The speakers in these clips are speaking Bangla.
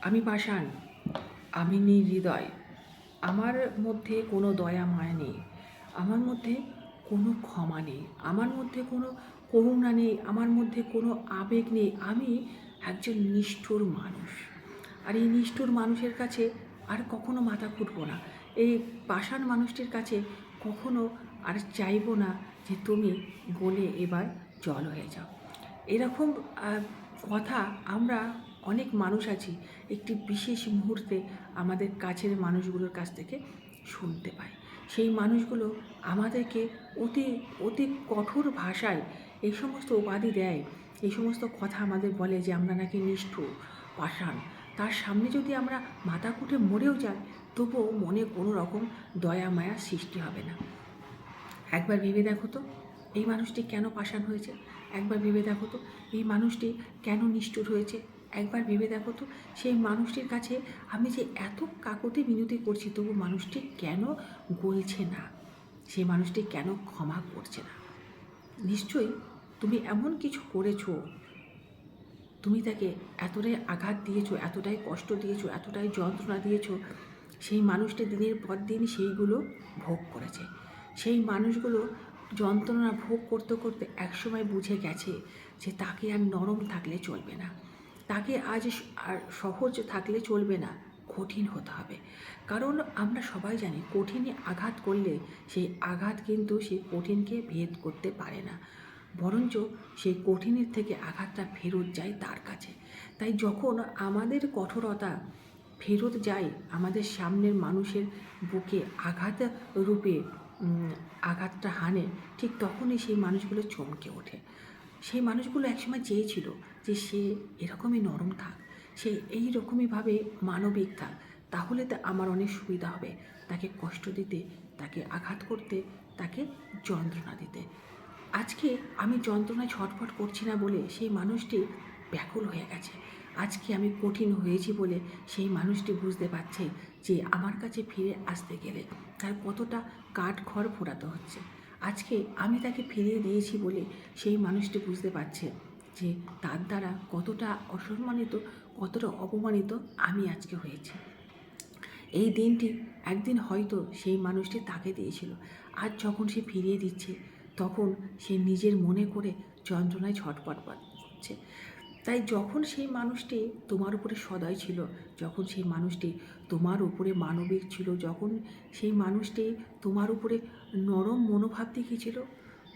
আমি পাষাণ, আমি নির্হৃদয়। আমার মধ্যে কোনো দয়া মায়া নেই, আমার মধ্যে কোনো ক্ষমা নেই, আমার মধ্যে কোনো করুণা নেই, আমার মধ্যে কোনো আবেগ নেই। আমি একজন নিষ্ঠুর মানুষ। আর এই নিষ্ঠুর মানুষের কাছে আর কখনো মাথা খুঁটবো না। এই পাষাণ মানুষটির কাছে কখনো আর চাইবো না যে তুমি গলে এবার জল হয়ে যাও। এরকম কথা আমরা অনেক মানুষ আছি একটি বিশেষ মুহূর্তে আমাদের কাছের মানুষগুলোর কাছ থেকে শুনতে পাই। সেই মানুষগুলো আমাদেরকে অতি অতি কঠোর ভাষায় এই সমস্ত উপাধি দেয়, এই সমস্ত কথা আমাদের বলে যে আমরা নাকি নিষ্ঠুর, পাষাণ। তার সামনে যদি আমরা মাথা কুটে মরেও যাই, তবুও মনে কোনো রকম দয়া মায়া সৃষ্টি হবে না। একবার ভেবে দেখো তো এই মানুষটি কেন পাষাণ হয়েছে। একবার ভেবে দেখো তো এই মানুষটি কেন নিষ্ঠুর হয়েছে। একবার ভেবে দেখো তো সেই মানুষটির কাছে আমি যে এত কাকুতি মিনতি করছি, তবু মানুষটি কেন গলছে না, সেই মানুষটি কেন ক্ষমা করছে না। নিশ্চয়ই তুমি এমন কিছু করেছো, তুমি তাকে এতটাই আঘাত দিয়েছো, এতটাই কষ্ট দিয়েছো, এতটাই যন্ত্রণা দিয়েছো, সেই মানুষটি দিনের পর দিন সেইগুলো ভোগ করেছে। সেই মানুষগুলো যন্ত্রণা ভোগ করতে করতে একসময় বুঝে গেছে যে তাকে আর নরম থাকলে চলবে না, তাকে আজ আর সহজ থাকলে চলবে না, কঠিন হতে হবে। কারণ আমরা সবাই জানি কঠিনে আঘাত করলে সেই আঘাত কিন্তু সেই কঠিনকে ভেদ করতে পারে না, বরঞ্চ সেই কঠিনের থেকে আঘাতটা ফেরত যায় তার কাছে। তাই যখন আমাদের কঠোরতা ফেরত যায় আমাদের সামনের মানুষের বুকে আঘাত রূপে আঘাতটা হানে, ঠিক তখনই সেই মানুষগুলো চমকে ওঠে। সেই মানুষগুলো একসময় চেয়েছিল যে সে এরকমই নরম থাক, সে এই রকমইভাবে মানবিক থাক, তাহলে তো আমার অনেক সুবিধা হবে তাকে কষ্ট দিতে, তাকে আঘাত করতে, তাকে যন্ত্রণা দিতে। আজকে আমি যন্ত্রণায় ছটফট করছি না বলে সেই মানুষটি ব্যাকুল হয়ে গেছে। আজকে আমি কঠিন হয়েছি বলে সেই মানুষটি বুঝতে পারছে যে আমার কাছে ফিরে আসতে গেলে তার কতটা কাঠখড় পোড়াতে হচ্ছে। আজকে আমি তাকে ফিরিয়ে দিয়েছি বলে সেই মানুষটি বুঝতে পারছে যে তার দ্বারা কতটা অসম্মানিত, কতটা অপমানিত আমি আজকে হয়েছি। এই দিনটি একদিন হয়তো সেই মানুষটি তাকে দিয়েছিল, আজ যখন সে ফিরিয়ে দিচ্ছে তখন সে নিজের মনে করে যন্ত্রণায় ছটফট করছে। তাই যখন সেই মানুষটি তোমার উপরে সদয় ছিল, যখন সেই মানুষটি তোমার উপরে মানবিক ছিল, যখন সেই মানুষটি তোমার উপরে নরম মনোভাব দেখিয়েছিল,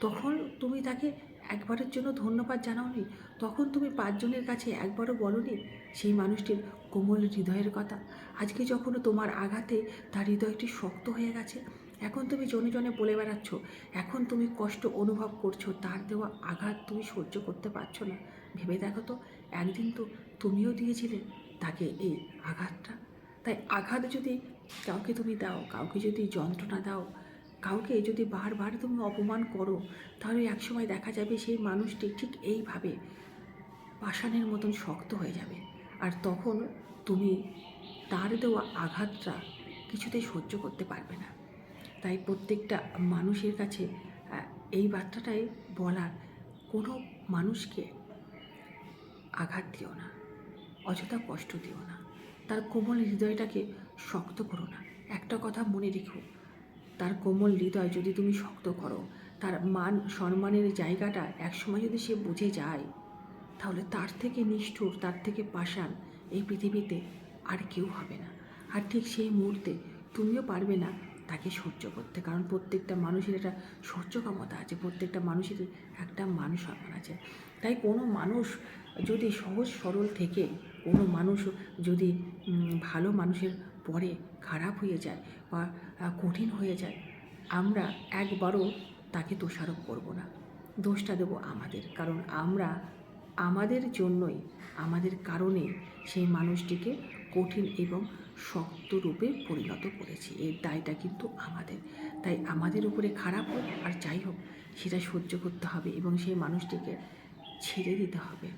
তখন তুমি তাকে একবারের জন্য ধন্যবাদ জানাওনি? তখন তুমি পাঁচজনের কাছে একবারও বলনি সেই মানুষটির কোমল হৃদয়ের কথা? আজকে যখন তোমার আঘাতে তার হৃদয়টি শক্ত হয়ে গেছে, এখন তুমি জনে জনে বলে বেড়াচ্ছ, এখন তুমি কষ্ট অনুভব করছো, তার দেওয়া আঘাত তুমি সহ্য করতে পারছো না। ভেবে দেখো তো একদিন তো তুমিও দিয়েছিলে তাকে এই আঘাতটা। তাই আঘাত যদি কাউকে তুমি দাও, কাউকে যদি যন্ত্রণা দাও, কাউকে যদি বারবার তুমি অপমান করো, তাহলে একসময় দেখা যাবে সেই মানুষটি ঠিক এইভাবে পাষাণের মতন শক্ত হয়ে যাবে। আর তখন তুমি তার দেওয়া আঘাতটা কিছুতেই সহ্য করতে পারবে না। তাই প্রত্যেকটা মানুষের কাছে এই বার্তাটাই বলার, কোনো মানুষকে আঘাত দিও না, অযথা কষ্ট দিও না, তার কোমল হৃদয়টাকে শক্ত করো না। একটা কথা মনে রেখো, তার কোমল হৃদয় যদি তুমি শক্ত করো, তার মান সম্মানের জায়গাটা একসময় যদি সে বুঝে যায়, তাহলে তার থেকে নিষ্ঠুর, তার থেকে পাষাণ এই পৃথিবীতে আর কেউ হবে না। আর ঠিক সেই মুহূর্তে তুমিও পারবে না তাকে সহ্য করতে, কারণ প্রত্যেকটা মানুষের একটা সহ্য ক্ষমতা আছে, প্রত্যেকটা মানুষেরই একটা মান সম্মান আছে। তাই কোনো মানুষ যদি সহজ সরল থেকে কোনো মানুষ যদি ভালো মানুষের পরে খারাপ হয়ে যায় বা কঠিন হয়ে যায়, আমরা একবারও তাকে দোষারোপ করব না, দোষটা দেবো আমাদের। কারণ আমরা আমাদের জন্যই, আমাদের কারণে সেই মানুষটিকে কঠিন এবং শক্ত রূপে পরিণত করেছি, এর দায়টা কিন্তু আমাদের। তাই আমাদের উপরে খারাপ হোক আর যাই হোক সেটা সহ্য করতে হবে এবং সেই মানুষটিকে ছেড়ে দিতে হবে।